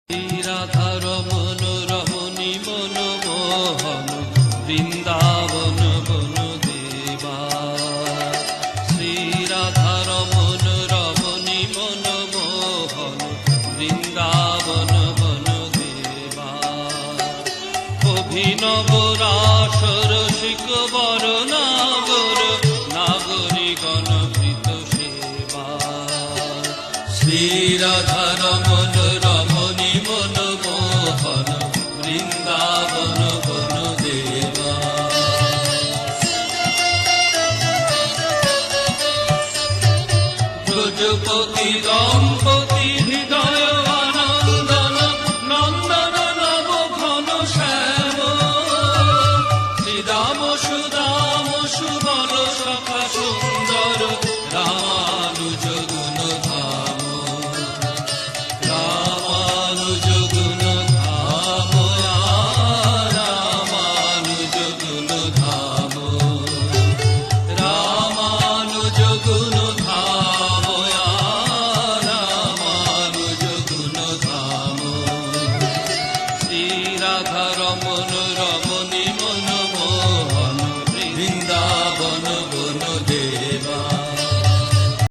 রাধা রমন রমণী মনমোহন বৃন্দাবন বন দেবা। শ্রী রাধা রমন রমণী মনমোহন বৃন্দাবন বন দেবা। অভিনব রাস রসিক বর নাগর নাগরিগণ প্রীত সেবা। শ্রী রাধা রমন রমণী মনমোহন বৃন্দাবন বন দেবা। ব্রজপতি দম্পতি হৃদয় আনন্দন নন্দন নব ঘন শ্যাম। শ্রীদাম সুদাম সুবল সখা সুন্দর রামানুজ গুণ ধাম। রামানুজ গুণ ধাম রামানুজ গুণ ধাম। রামানুজ গুণ ধাম রামানুজ গুণ ধাম। শ্রী রাধা রমন রমণী